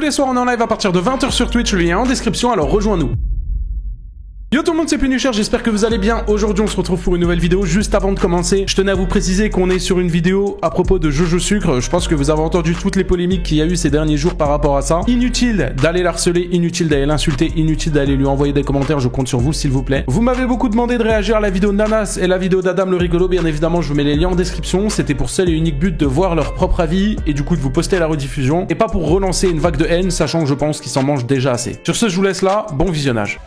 Tous les soirs on est en live à partir de 20 h sur Twitch, le lien en description, alors rejoins-nous. Yo tout le monde, c'est Punisher, j'espère que vous allez bien. Aujourd'hui on se retrouve pour une nouvelle vidéo. Juste avant de commencer, je tenais à vous préciser qu'on est sur une vidéo à propos de Jojo Sucre. Je pense que vous avez entendu toutes les polémiques qu'il y a eu ces derniers jours par rapport à ça. Inutile d'aller l'harceler, inutile d'aller l'insulter, inutile d'aller lui envoyer des commentaires, je compte sur vous s'il vous plaît. Vous m'avez beaucoup demandé de réagir à la vidéo de Nanas et la vidéo d'Adam le rigolo, bien évidemment je vous mets les liens en description. C'était pour seul et unique but de voir leur propre avis et du coup de vous poster la rediffusion. Et pas pour relancer une vague de haine, sachant que je pense qu'ils s'en mangent déjà assez. Sur ce je vous laisse là, bon visionnage.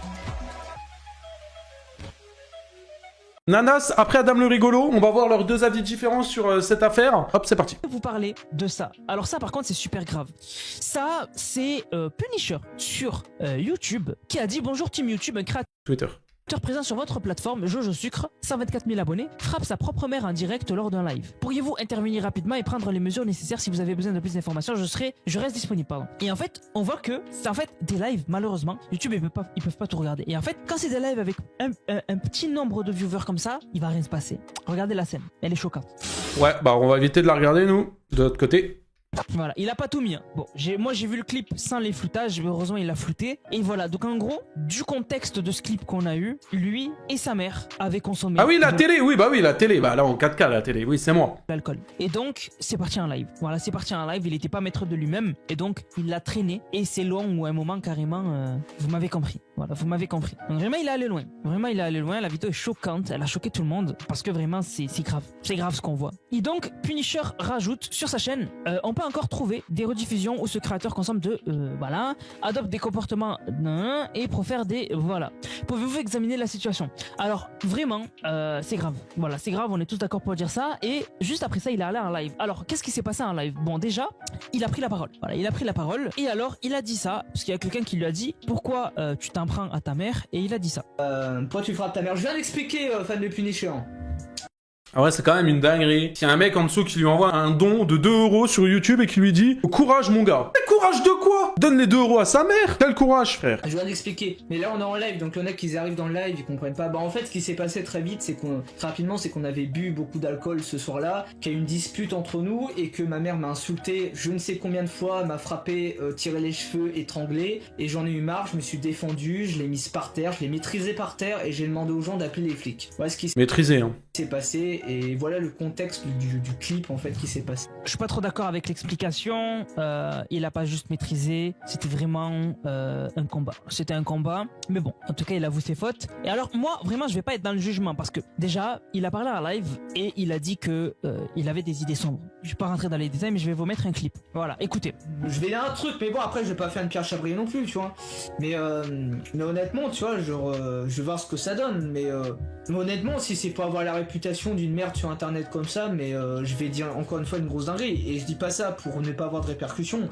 Nanas, après Adam le rigolo, on va voir leurs deux avis différents sur cette affaire. Hop, c'est parti. Vous parler de ça. Alors ça par contre c'est super grave. Ça c'est Punisher sur YouTube qui a dit bonjour Team YouTube, un créateur Twitter présent sur votre plateforme, Jojo Sucre, 124 000 abonnés, frappe sa propre mère en direct lors d'un live. Pourriez-vous intervenir rapidement et prendre les mesures nécessaires si vous avez besoin de plus d'informations? Je reste disponible, pardon. Et en fait, on voit que c'est en fait des lives, malheureusement, YouTube ils peuvent pas tout regarder. Et en fait, quand c'est des lives avec un petit nombre de viewers comme ça, il va rien se passer. Regardez la scène, elle est choquante. Ouais, bah on va éviter de la regarder nous, de l'autre côté. Voilà, il a pas tout mis. Hein. Bon, moi j'ai vu le clip sans les floutages, heureusement il l'a flouté. Et voilà, donc en gros, du contexte de ce clip qu'on a eu, lui et sa mère avaient consommé. Ah oui, la télé, oui, bah oui, la télé. Bah là en 4K la télé, oui, c'est moi. L'alcool. Et donc, c'est parti en live. Voilà, c'est parti en live, il était pas maître de lui-même. Et donc, il l'a traîné. Et c'est long ou un moment carrément, vous m'avez compris. Voilà, vous m'avez compris. Donc vraiment, il est allé loin. Vraiment, il est allé loin. La vidéo est choquante. Elle a choqué tout le monde. Parce que vraiment, c'est grave. C'est grave ce qu'on voit. Et donc, Punisher rajoute sur sa chaîne, on peut encore trouver des rediffusions où ce créateur consomme voilà, adopte des comportements et profère des voilà. Pouvez-vous examiner la situation? Alors, vraiment, c'est grave. Voilà, c'est grave. On est tous d'accord pour dire ça. Et juste après ça, il est allé en live. Alors, qu'est-ce qui s'est passé en live? Bon, déjà, il a pris la parole. Voilà, il a pris la parole. Et alors, il a dit ça parce qu'il y a quelqu'un qui lui a dit pourquoi tu t'en prends à ta mère, et il a dit ça. Pourquoi tu frappes ta mère? Je viens d'expliquer, fan de Punisher. Ah ouais, c'est quand même une dinguerie. S'il y a un mec en dessous qui lui envoie un don de 2 € sur YouTube et qui lui dit « Courage mon gars !» Mais courage de quoi? Donne les 2 € à sa mère. Quel courage, frère? Je viens d'expliquer. Mais là, on est en live, donc le mec, ils arrivent dans le live, ils comprennent pas. Bah, en fait, ce qui s'est passé très vite, c'est qu'on avait bu beaucoup d'alcool ce soir-là, qu'il y a eu une dispute entre nous et que ma mère m'a insulté je ne sais combien de fois, m'a frappé, tiré les cheveux, étranglé. Et j'en ai eu marre, je me suis défendu, je l'ai mise par terre, je l'ai maîtrisé par terre et j'ai demandé aux gens d'appeler les flics. Voilà ce qui Maîtrisé, hein. s'est passé et voilà le contexte du clip en fait qui s'est passé. Je suis pas trop d'accord avec l'explication. Il a pas juste maîtrisé, c'était vraiment un combat. C'était un combat, mais bon, en tout cas, il avoue ses fautes. Et alors, moi, vraiment, je vais pas être dans le jugement parce que déjà, il a parlé en live et il a dit que il avait des idées sombres. Je vais pas rentrer dans les détails, mais je vais vous mettre un clip. Voilà, écoutez. Je vais dire un truc, mais bon, après, je vais pas faire une Pierre Chabrier non plus, tu vois. Mais honnêtement, tu vois, genre, je vais voir ce que ça donne, mais honnêtement, si c'est pour avoir la réputation d'une merde sur internet comme ça, mais je vais dire encore une fois une grosse dinguerie, et je dis pas ça pour ne pas avoir de répercussions,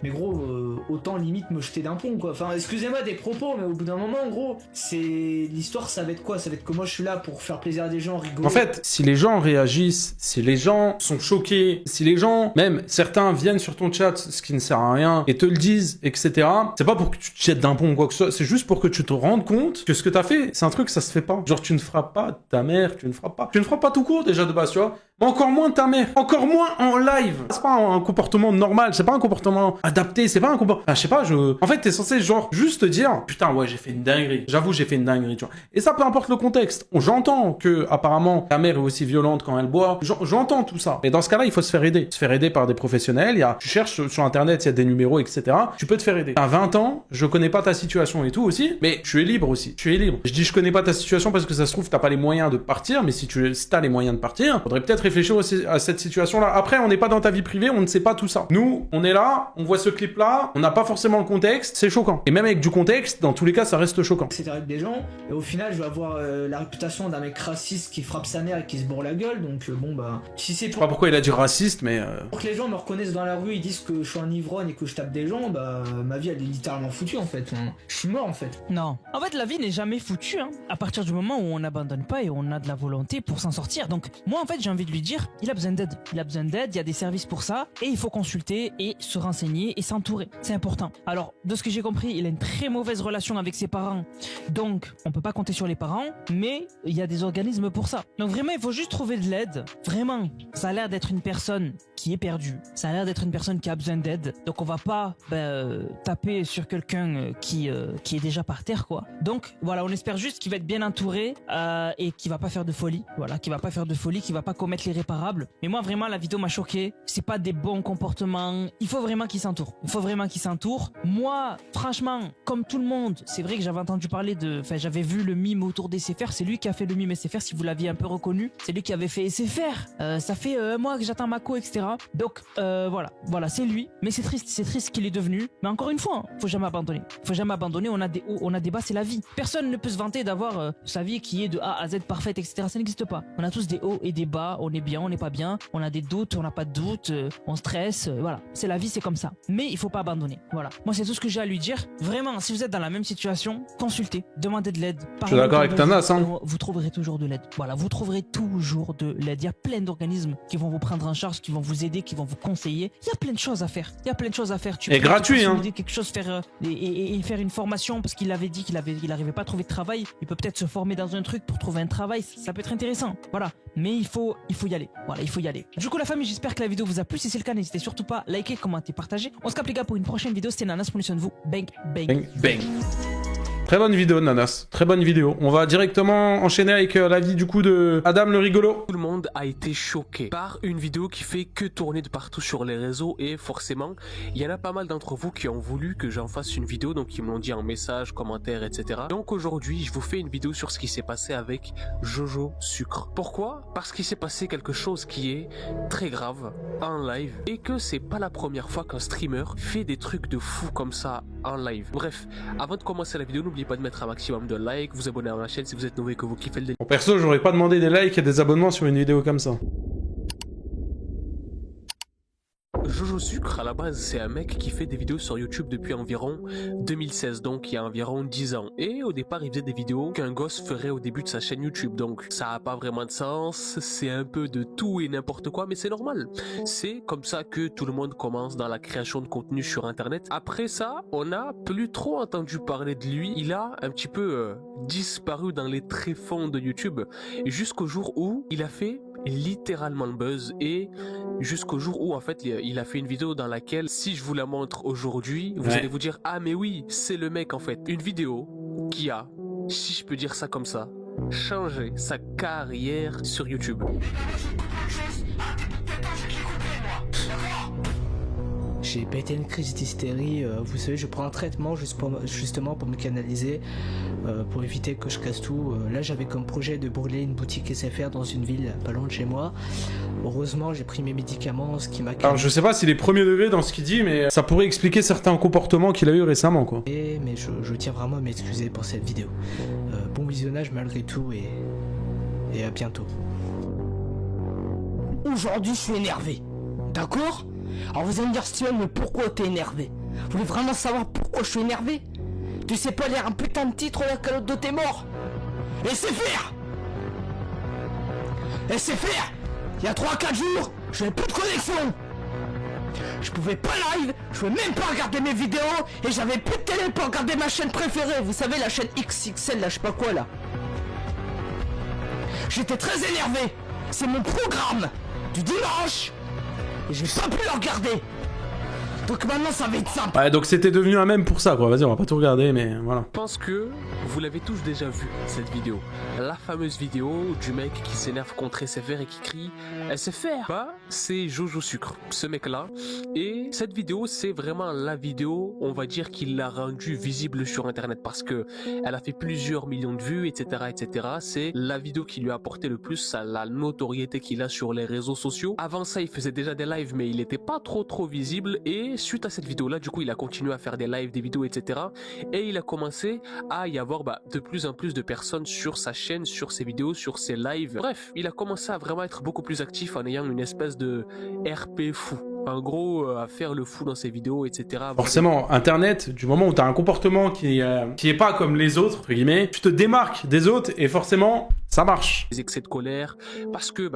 mais gros, autant limite me jeter d'un pont quoi. Enfin, excusez-moi des propos, mais au bout d'un moment, gros, c'est l'histoire, ça va être quoi? Ça va être que moi je suis là pour faire plaisir à des gens, rigoler. En fait, si les gens réagissent, si les gens sont choqués, si les gens, même certains viennent sur ton chat, ce qui ne sert à rien, et te le disent, etc., c'est pas pour que tu te jettes d'un pont ou quoi que ce soit, c'est juste pour que tu te rendes compte que ce que t'as fait, c'est un truc, ça se fait pas. Genre, tu ne frappes pas ta mère, tu ne frappes pas tout court déjà de base, tu vois. Mais encore moins ta mère, encore moins en live. C'est pas un comportement normal, c'est pas un comportement adapté, c'est pas un comportement... Enfin, je sais pas, En fait, t'es censé genre juste te dire, putain, ouais, j'ai fait une dinguerie. J'avoue, j'ai fait une dinguerie, tu vois. Et ça, peu importe le contexte. J'entends que, apparemment, ta mère est aussi violente quand elle boit. J'entends tout ça. Mais dans ce cas-là, il faut se faire aider. Se faire aider par des professionnels. Tu cherches sur Internet, il y a des numéros, etc. Tu peux te faire aider. T'as 20 ans, je connais pas ta situation et tout aussi, mais tu es libre aussi. Tu es libre. Je dis je connais pas ta situation parce que ça se trouve, t'as pas les moyens de partir, mais si t'as les moyens de partir, faudrait peut-être réfléchir aussi à cette situation-là. Après, on n'est pas dans ta vie privée, on ne sait pas tout ça. Nous, on est là, on voit ce clip-là, on n'a pas forcément le contexte, c'est choquant. Et même avec du contexte, dans tous les cas, ça reste choquant. C'est avec des gens, et au final, je vais avoir la réputation d'un mec raciste qui frappe sa mère et qui se bourre la gueule, donc bon, bah, si c'est Je sais pas pourquoi il a dit raciste, mais... Pour que les gens me reconnaissent dans la rue, ils disent que je suis un ivrogne et que je tape des gens, bah, ma vie, elle est littéralement foutue, en fait. Je suis mort, en fait. Non. En fait, la vie n'est jamais foutue, hein. À partir du moment où on n'abandonne pas et on a de la volonté pour s'en sortir. Donc, moi, en fait, j'ai envie de lui dire, il a besoin d'aide. Il a besoin d'aide, il y a des services pour ça, et il faut consulter et se renseigner et s'entourer. C'est important. Alors, de ce que j'ai compris, il a une très mauvaise relation avec ses parents. Donc, on peut pas compter sur les parents, mais il y a des organismes pour ça. Donc vraiment, il faut juste trouver de l'aide. Vraiment, ça a l'air d'être une personne qui est perdu. Ça a l'air d'être une personne qui a besoin d'aide. Donc on va pas taper sur quelqu'un qui est déjà par terre, quoi. Donc voilà, on espère juste qu'il va être bien entouré et qu'il va pas faire de folie. Voilà, qu'il va pas faire de folie, qu'il va pas commettre l'irréparable. Mais moi vraiment la vidéo m'a choqué. C'est pas des bons comportements. Il faut vraiment qu'il s'entoure. Il faut vraiment qu'il s'entoure. Moi, franchement, comme tout le monde, c'est vrai que j'avais entendu parler j'avais vu le mime autour des SFR. C'est lui qui a fait le mime SFR. Si vous l'aviez un peu reconnu, c'est lui qui avait fait SFR. Ça fait un mois que j'attends Mako, etc. Donc voilà, c'est lui. Mais c'est triste ce qu'il est devenu. Mais encore une fois, faut jamais abandonner. Faut jamais abandonner. On a des hauts, on a des bas, c'est la vie. Personne ne peut se vanter d'avoir sa vie qui est de A à Z parfaite, etc. Ça n'existe pas. On a tous des hauts et des bas. On est bien, on n'est pas bien. On a des doutes, on n'a pas de doutes. On stresse. Voilà, c'est la vie, c'est comme ça. Mais il faut pas abandonner. Voilà. Moi, c'est tout ce que j'ai à lui dire. Vraiment, si vous êtes dans la même situation, consultez, demandez de l'aide. Je suis d'accord avec Thanas, hein. Vous trouverez toujours de l'aide. Voilà, vous trouverez toujours de l'aide. Il y a plein d'organismes qui vont vous prendre en charge, qui vont vous aider, qui vont vous conseiller. Il y a plein de choses à faire. Il y a plein de choses à faire. Et gratuit, hein. Quelque chose, faire et faire une formation parce qu'il avait dit qu'il arrivait pas à trouver de travail. Il peut peut-être se former dans un truc pour trouver un travail. Ça peut être intéressant. Voilà. Mais il faut y aller. Voilà, il faut y aller. Du coup, la famille, j'espère que la vidéo vous a plu. Si c'est le cas, n'hésitez surtout pas à liker, commenter, partager. On se capte les gars pour une prochaine vidéo. C'était Nanas, prenez soin de vous. Bang, bang, bang, bang. Très bonne vidéo, Nanas. Très bonne vidéo. On va directement enchaîner avec l'avis du coup de Adam le rigolo. Tout le monde a été choqué par une vidéo qui fait que tourner de partout sur les réseaux et forcément, il y en a pas mal d'entre vous qui ont voulu que j'en fasse une vidéo, donc ils me l'ont dit en message, commentaire, etc. Donc aujourd'hui, je vous fais une vidéo sur ce qui s'est passé avec Jojo Sucre. Pourquoi? Parce qu'il s'est passé quelque chose qui est très grave en live et que c'est pas la première fois qu'un streamer fait des trucs de fou comme ça en live. Bref, avant de commencer la vidéo, n'oubliez pas de mettre un maximum de likes, vous abonner à la chaîne si vous êtes nouveau et que vous kiffez le délire. Bon, perso, j'aurais pas demandé des likes et des abonnements sur une vidéo comme ça. Jojo Sucre, à la base, c'est un mec qui fait des vidéos sur YouTube depuis environ 2016, donc il y a environ 10 ans. Et au départ, il faisait des vidéos qu'un gosse ferait au début de sa chaîne YouTube, donc ça a pas vraiment de sens, c'est un peu de tout et n'importe quoi, mais c'est normal. C'est comme ça que tout le monde commence dans la création de contenu sur Internet. Après ça, on n'a plus trop entendu parler de lui, il a un petit peu disparu dans les tréfonds de YouTube, jusqu'au jour où il a fait littéralement le buzz et jusqu'au jour où en fait il a fait une vidéo dans laquelle si je vous la montre aujourd'hui vous allez vous dire ah mais oui c'est le mec en fait, une vidéo qui a, si je peux dire ça comme ça, changé sa carrière sur YouTube. J'ai pété une crise d'hystérie, vous savez, je prends un traitement justement pour me canaliser, pour éviter que je casse tout. Là, j'avais comme projet de brûler une boutique SFR dans une ville pas loin de chez moi. Heureusement, j'ai pris mes médicaments, ce qui m'a calmé. Alors, je sais pas s'il est premier degré dans ce qu'il dit, mais ça pourrait expliquer certains comportements qu'il a eu récemment, quoi. Mais je tiens vraiment à m'excuser pour cette vidéo. Bon visionnage malgré tout et à bientôt. Aujourd'hui, je suis énervé. D'accord ? Alors vous allez me dire Steven, mais pourquoi t'es énervé? Vous voulez vraiment savoir pourquoi je suis énervé? Tu sais pas lire un putain de titre la calotte de tes morts? Et c'est faire! Et c'est faire! Il y a 3-4 jours, j'avais plus de connexion! Je pouvais pas live, je pouvais même pas regarder mes vidéos, et j'avais plus de télé pour regarder ma chaîne préférée, vous savez la chaîne XXL là, je sais pas quoi là. J'étais très énervé, c'est mon programme du dimanche! Et j'ai pas pu le regarder. Donc maintenant ça va être simple. Ouais, donc c'était devenu un mème pour ça, quoi. Vas-y, on va pas tout regarder, mais voilà. Je pense que vous l'avez tous déjà vu, cette vidéo. La fameuse vidéo du mec qui s'énerve contre SFR et qui crie SFR. Bah, c'est Jojo Sucre, ce mec-là. Et cette vidéo, c'est vraiment la vidéo, on va dire, qu'il l'a rendue visible sur Internet parce que elle a fait plusieurs millions de vues, etc., etc. C'est la vidéo qui lui a apporté le plus à la notoriété qu'il a sur les réseaux sociaux. Avant ça, il faisait déjà des lives, mais il était pas trop visible. Et suite à cette vidéo-là, du coup, il a continué à faire des lives, des vidéos, etc. Et il a commencé à y avoir de plus en plus de personnes sur sa chaîne, sur ses vidéos, sur ses lives. Bref, il a commencé à vraiment être beaucoup plus actif en ayant une espèce de RP fou. En gros, à faire le fou dans ses vidéos, etc. Forcément, Internet, du moment où tu as un comportement qui est pas comme les autres, entre guillemets, tu te démarques des autres et forcément, ça marche. Des excès de colère, parce que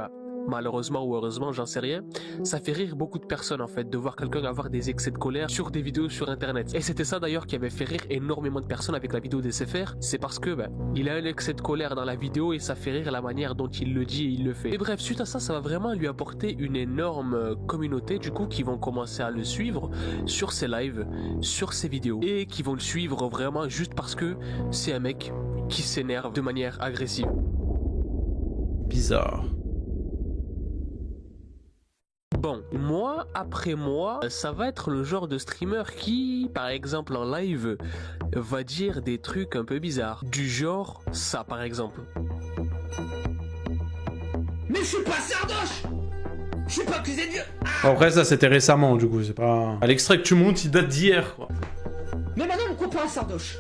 malheureusement ou heureusement, j'en sais rien, ça fait rire beaucoup de personnes en fait, de voir quelqu'un avoir des excès de colère sur des vidéos sur internet. Et c'était ça d'ailleurs qui avait fait rire énormément de personnes avec la vidéo d'SFR, c'est parce que il a un excès de colère dans la vidéo et ça fait rire la manière dont il le dit et il le fait. Et bref, suite à ça, ça va vraiment lui apporter une énorme communauté du coup qui vont commencer à le suivre sur ses lives, sur ses vidéos et qui vont le suivre vraiment juste parce que c'est un mec qui s'énerve de manière agressive. Bizarre. Bon, moi, après moi, ça va être le genre de streamer qui, par exemple en live, va dire des trucs un peu bizarres. Du genre, ça par exemple. Mais je suis pas Sardoche. Je suis pas accusé de vieux. Bon, après ça c'était récemment du coup, c'est pas... L'extrait que tu montes il date d'hier quoi. Mais maintenant on comprend Sardoche.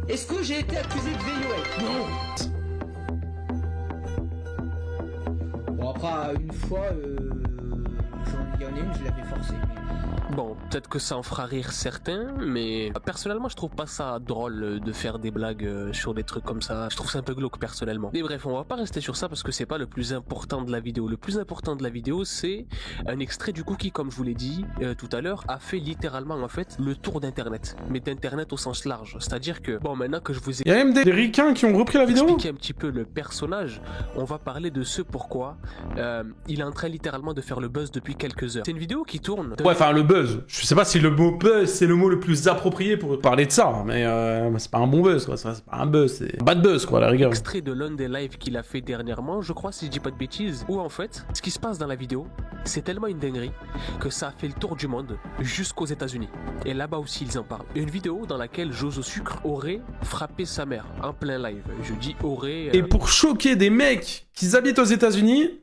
Est-ce que j'ai été accusé de VOL? Non. Bon après une fois, il y en a une, je l'avais forcé. Bon, peut-être que ça en fera rire certains, mais personnellement je trouve pas ça drôle de faire des blagues sur des trucs comme ça. Je trouve ça un peu glauque personnellement. Mais bref, on va pas rester sur ça parce que c'est pas le plus important de la vidéo. Le plus important de la vidéo, c'est un extrait du coup qui, comme je vous l'ai dit tout à l'heure, a fait littéralement en fait le tour d'internet. Mais d'internet au sens large. C'est-à-dire que, bon, maintenant que je vous ai... Il y a même des ricains qui ont repris la vidéo. expliqué un petit peu le personnage, on va parler de ce pourquoi il est en train littéralement de faire le buzz depuis quelques heures. C'est une vidéo qui tourne... Ouais, enfin le buzz. Je sais pas si le mot buzz c'est le mot le plus approprié pour parler de ça, mais c'est pas un bon buzz quoi, c'est pas un buzz, c'est un bad buzz quoi, à la rigueur. Extrait de l'un des lives qu'il a fait dernièrement, je crois si je dis pas de bêtises, où en fait, ce qui se passe dans la vidéo, c'est tellement une dinguerie que ça a fait le tour du monde jusqu'aux États-Unis. Et là-bas aussi ils en parlent. Une vidéo dans laquelle Jojo Sucre aurait frappé sa mère en plein live. Je dis aurait... Et pour choquer des mecs qui habitent aux États-Unis.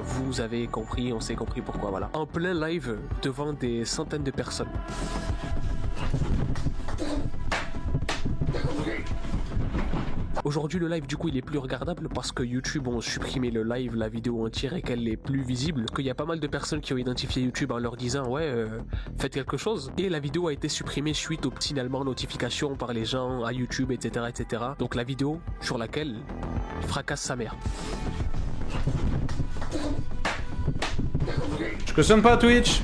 Vous avez compris, on s'est compris pourquoi, voilà. En plein live, devant des centaines de personnes. Aujourd'hui, le live, du coup, il est plus regardable parce que YouTube ont supprimé le live, la vidéo entière et qu'elle est plus visible. Parce qu'il y a pas mal de personnes qui ont identifié YouTube en leur disant « Ouais, faites quelque chose ». Et la vidéo a été supprimée suite au signalement, notification par les gens à YouTube, etc., etc. Donc la vidéo sur laquelle il fracasse sa mère. Je cautionne pas Twitch.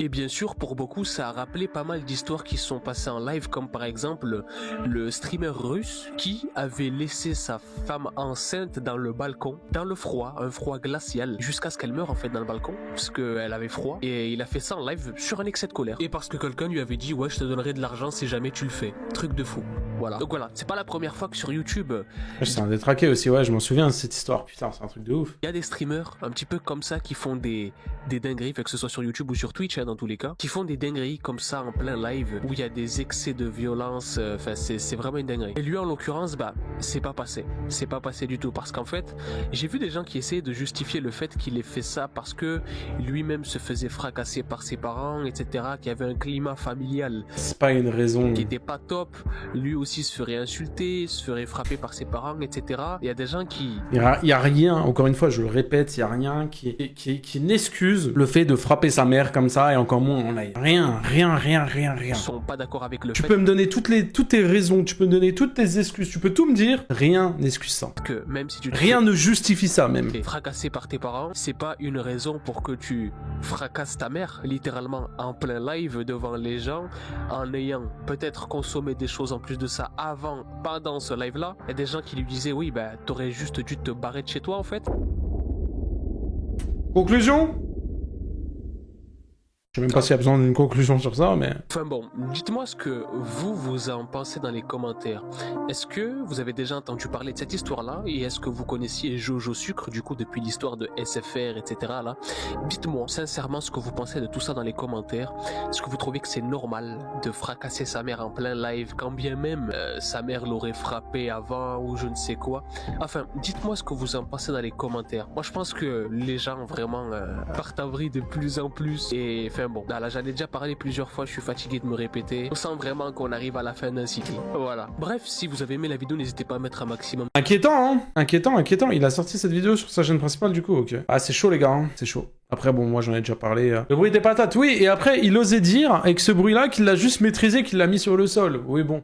Et bien sûr, pour beaucoup, ça a rappelé pas mal d'histoires qui sont passées en live, comme par exemple le streamer russe qui avait laissé sa femme enceinte dans le balcon, dans le froid, un froid glacial, jusqu'à ce qu'elle meure en fait dans le balcon, parce qu'elle avait froid, et il a fait ça en live sur un excès de colère. Et parce que quelqu'un lui avait dit « Ouais, je te donnerai de l'argent si jamais tu le fais ». Truc de fou. Voilà. Donc voilà, c'est pas la première fois que sur YouTube... C'est un détraqué aussi, ouais, je m'en souviens de cette histoire, putain, c'est un truc de ouf. Il y a des streamers un petit peu comme ça qui font des dingueries, que ce soit sur YouTube ou sur Twitch, dans tous les cas, qui font des dingueries comme ça en plein live, où il y a des excès de violence, enfin c'est vraiment une dinguerie. Et lui en l'occurrence, c'est pas passé. C'est pas passé du tout, parce qu'en fait, j'ai vu des gens qui essayaient de justifier le fait qu'il ait fait ça parce que lui-même se faisait fracasser par ses parents, etc., qu'il y avait un climat familial. C'est pas une raison. Qui était pas top, lui aussi se ferait insulter, se ferait frapper par ses parents, etc. Il y a des gens qui... Il y a rien, encore une fois, je le répète, il y a rien qui n'excuse le fait de frapper sa mère comme ça, et encore moins en live. Rien. Ils sont pas d'accord avec le fait... Tu peux me donner toutes tes raisons, tu peux me donner toutes tes excuses, tu peux tout me dire, rien n'excuse ça. Que même si tu rien ne justifie ça, même. Fracassé par tes parents, c'est pas une raison pour que tu fracasses ta mère, littéralement en plein live devant les gens, en ayant peut-être consommé des choses en plus de ça avant, pendant ce live-là. Il y a des gens qui lui disaient, oui, t'aurais juste dû te barrer de chez toi, en fait. Conclusion ? Je sais même pas s'il y a besoin d'une conclusion sur ça, mais... Enfin bon, dites-moi ce que vous en pensez dans les commentaires. Est-ce que vous avez déjà entendu parler de cette histoire-là? Et est-ce que vous connaissiez Jojo Sucre, du coup, depuis l'histoire de SFR, etc. là? Dites-moi sincèrement ce que vous pensez de tout ça dans les commentaires. Est-ce que vous trouvez que c'est normal de fracasser sa mère en plein live, quand bien même sa mère l'aurait frappé avant ou je ne sais quoi? Enfin, dites-moi ce que vous en pensez dans les commentaires. Moi, je pense que les gens, vraiment, partent en vrille de plus en plus. Et... enfin bon, là j'en ai déjà parlé plusieurs fois, je suis fatigué de me répéter. On sent vraiment qu'on arrive à la fin d'un cycle. Voilà. Bref, si vous avez aimé la vidéo, n'hésitez pas à mettre un maximum. Inquiétant, hein. Inquiétant. Il a sorti cette vidéo sur sa chaîne principale du coup, ok. Ah, c'est chaud les gars, hein. C'est chaud. Après, bon, moi j'en ai déjà parlé. Le bruit des patates, oui, et après il osait dire, avec ce bruit-là, qu'il l'a juste maîtrisé, qu'il l'a mis sur le sol. Oui, bon.